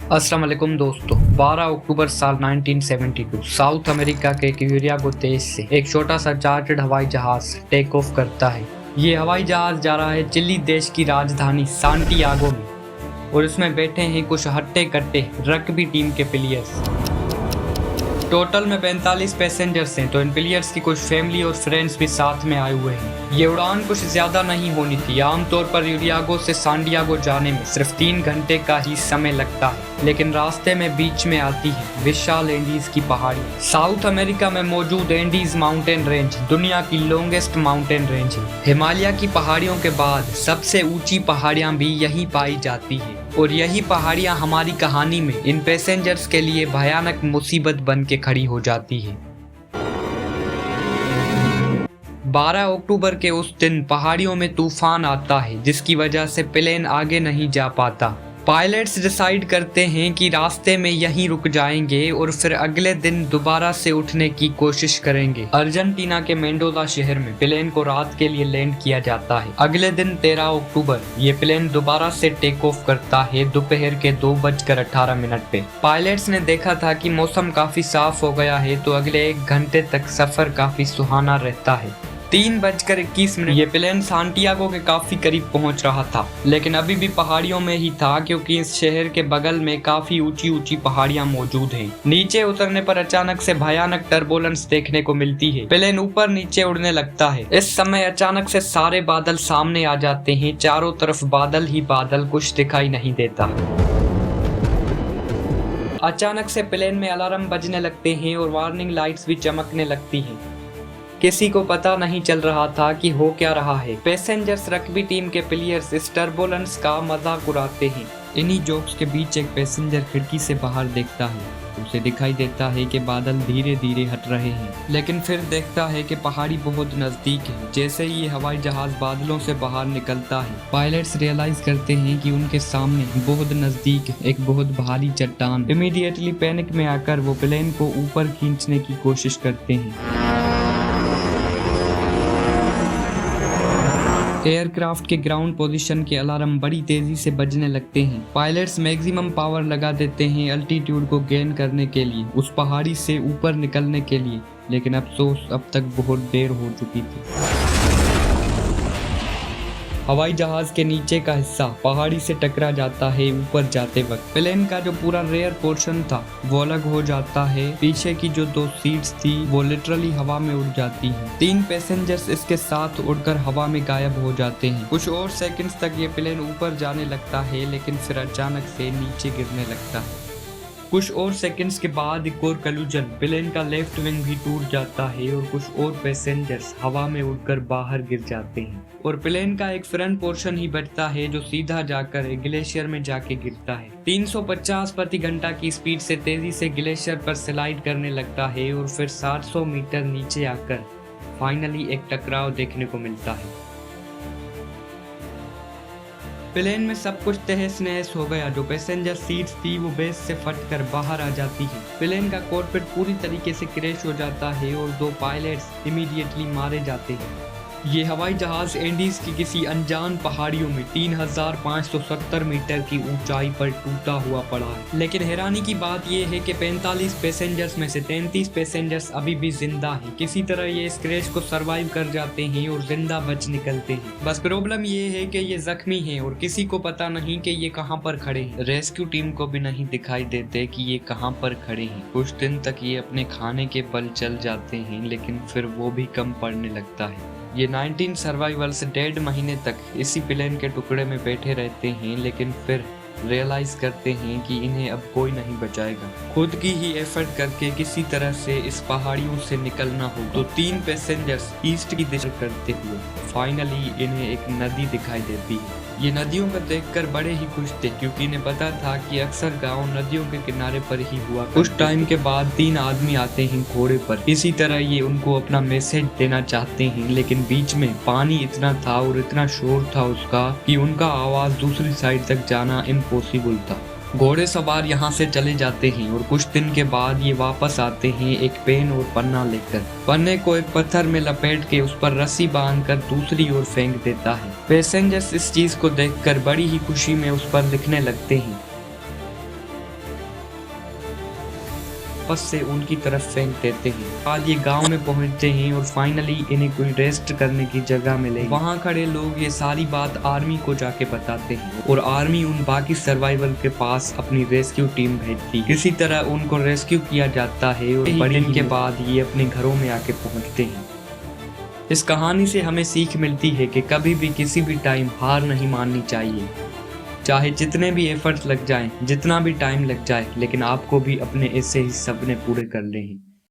अस्सलाम वालेकुम दोस्तों। 12 अक्टूबर साल 1972 साउथ अमेरिका के क्यूरियागो देश से एक छोटा सा चार्टर्ड हवाई जहाज टेक ऑफ करता है। ये हवाई जहाज जा रहा है चिली देश की राजधानी सांटियागो में और इसमें बैठे हैं कुछ हट्टे कट्टे रग्बी टीम के प्लेयर्स। टोटल में 45 पैसेंजर्स हैं, तो इन प्लेयर्स की कुछ फैमिली और फ्रेंड्स भी साथ में आए हुए हैं। ये उड़ान कुछ ज्यादा नहीं होनी थी। आमतौर पर क्यूरियागो से सांटियागो जाने में सिर्फ 3 घंटे का ही समय लगता है, लेकिन रास्ते में बीच में आती है विशाल एंडीज की पहाड़ी। साउथ अमेरिका में मौजूद एंडीज माउंटेन रेंज दुनिया की लॉन्गेस्ट माउंटेन रेंज है। हिमालय की पहाड़ियों के बाद सबसे ऊंची पहाड़ियां भी यहीं पाई जाती है और यही पहाड़ियां हमारी कहानी में इन पैसेंजर्स के लिए भयानक मुसीबत बन के खड़ी हो जाती है। 12 अक्टूबर के उस दिन पहाड़ियों में तूफान आता है, जिसकी वजह से प्लेन आगे नहीं जा पाता। पायलट्स डिसाइड करते हैं कि रास्ते में यहीं रुक जाएंगे और फिर अगले दिन दोबारा से उठने की कोशिश करेंगे। अर्जेंटीना के मेंडोजा शहर में प्लेन को रात के लिए लैंड किया जाता है। अगले दिन 13 अक्टूबर ये प्लेन दोबारा से टेक ऑफ करता है दोपहर के 2:18 पे। पायलट्स ने देखा था कि मौसम काफी साफ हो गया है, तो अगले 1 घंटे तक सफर काफी सुहाना रहता है। 3:21 ये प्लेन सांटियागो के काफी करीब पहुंच रहा था, लेकिन अभी भी पहाड़ियों में ही था, क्योंकि इस शहर के बगल में काफी ऊंची ऊंची पहाड़ियां मौजूद हैं। नीचे उतरने पर अचानक से भयानक टर्बुलेंस देखने को मिलती है। प्लेन ऊपर नीचे उड़ने लगता है। इस समय अचानक से सारे बादल सामने आ जाते हैं। चारों तरफ बादल ही बादल, कुछ दिखाई नहीं देता। अचानक से प्लेन में अलार्म बजने लगते हैं और वार्निंग लाइट्स भी चमकने लगती हैं। किसी को पता नहीं चल रहा था कि हो क्या रहा है। पैसेंजर्स रग्बी टीम के प्लेयर्स इस टर्बुलेंस का मजाक उड़ाते हैं। इन्हीं जोक्स के बीच एक पैसेंजर खिड़की से बाहर देखता है। उसे दिखाई देता है कि बादल धीरे धीरे हट रहे हैं, लेकिन फिर देखता है कि पहाड़ी बहुत नजदीक है। जैसे ही ये हवाई जहाज बादलों से बाहर निकलता है, पायलट्स रियलाइज करते हैं कि उनके सामने बहुत नजदीक एक बहुत भारी चट्टान। इमीडिएटली पैनिक में आकर वो प्लेन को ऊपर खींचने की कोशिश करते हैं। एयरक्राफ्ट के ग्राउंड पोजीशन के अलार्म बड़ी तेजी से बजने लगते हैं। पायलट्स मैक्सिमम पावर लगा देते हैं अल्टीट्यूड को गेन करने के लिए, उस पहाड़ी से ऊपर निकलने के लिए, लेकिन अफसोस अब तक बहुत देर हो चुकी थी। हवाई जहाज के नीचे का हिस्सा पहाड़ी से टकरा जाता है। ऊपर जाते वक्त प्लेन का जो पूरा रेयर पोर्शन था वो अलग हो जाता है। पीछे की जो 2 सीट्स थी वो लिटरली हवा में उड़ जाती हैं। 3 पैसेंजर्स इसके साथ उड़कर हवा में गायब हो जाते हैं। कुछ और सेकंड्स तक ये प्लेन ऊपर जाने लगता है, लेकिन फिर अचानक से नीचे गिरने लगता है। कुछ और सेकंड्स के बाद एक और कलूजन, प्लेन का लेफ्ट विंग भी टूट जाता है और कुछ और पैसेंजर्स हवा में उड़कर बाहर गिर जाते हैं और प्लेन का एक फ्रंट पोर्शन ही बचता है जो सीधा जाकर ग्लेशियर में जाके गिरता है। 350 प्रति घंटा की स्पीड से तेजी से ग्लेशियर पर स्लाइड करने लगता है और फिर 700 मीटर नीचे आकर फाइनली एक टकराव देखने को मिलता है। प्लेन में सब कुछ तहस नहस हो गया। जो पैसेंजर सीट्स थी वो बेस से फटकर बाहर आ जाती है। प्लेन का कॉकपिट पूरी तरीके से क्रैश हो जाता है और 2 पायलट्स इमीडिएटली मारे जाते हैं। ये हवाई जहाज एंडीज की किसी अनजान पहाड़ियों में 3570 मीटर की ऊंचाई पर टूटा हुआ पड़ा है। लेकिन हैरानी की बात यह है कि 45 पैसेंजर्स में से 33 पैसेंजर्स अभी भी जिंदा हैं। किसी तरह ये इस क्रैश को सरवाइव कर जाते हैं और जिंदा बच निकलते हैं। बस प्रॉब्लम ये है कि ये जख्मी हैं और किसी को पता नहीं कि ये कहाँ पर खड़े हैं। रेस्क्यू टीम को भी नहीं दिखाई देते कि ये कहाँ पर खड़े हैं। कुछ दिन तक ये अपने खाने के बल चल जाते हैं, लेकिन फिर वो भी कम पड़ने लगता है। ये 19 सर्वाइवल्स 1.5 महीने तक इसी प्लेन के टुकड़े में बैठे रहते हैं, लेकिन फिर रियलाइज करते हैं कि इन्हें अब कोई नहीं बचाएगा। खुद की ही एफर्ट करके किसी तरह से इस पहाड़ियों से निकलना हो, तो 3 पैसेंजर्स ईस्ट की दिशा करते हुए फाइनली इन्हें एक नदी दिखाई देती है। ये नदियों को देखकर बड़े ही खुश थे, क्योंकि इन्हें पता था कि अक्सर गांव नदियों के किनारे पर ही हुआ। कुछ टाइम के बाद 3 आदमी आते हैं घोड़े पर। इसी तरह ये उनको अपना मैसेज देना चाहते हैं, लेकिन बीच में पानी इतना था और इतना शोर था उसका कि उनका आवाज दूसरी साइड तक जाना इम्पॉसिबल था। घोड़े सवार यहाँ से चले जाते हैं और कुछ दिन के बाद ये वापस आते हैं एक पेन और पन्ना लेकर। पन्ने को एक पत्थर में लपेट के उस पर रस्सी बांधकर दूसरी ओर फेंक देता है। पैसेंजर्स इस चीज को देखकर बड़ी ही खुशी में उस पर लिखने लगते हैं। वापस से उनकी तरफ फेंक देते हैं। बाद ये गांव में पहुंचते हैं और फाइनली इन्हें कोई रेस्ट करने की जगह मिले। वहां खड़े लोग ये सारी बात आर्मी को जाके बताते हैं और आर्मी उन बाकी सर्वाइवल के पास अपनी रेस्क्यू टीम भेजती है। किसी तरह उनको रेस्क्यू किया जाता है और बड़े दिन के बाद ये अपने घरों में आके पहुंचते हैं। इस कहानी से हमें सीख मिलती है कि कभी भी किसी भी टाइम हार नहीं माननी चाहिए, चाहे जितने भी एफर्ट्स लग जाएं, जितना भी टाइम लग जाए, लेकिन आपको भी अपने ऐसे ही सपने पूरे करने हैं।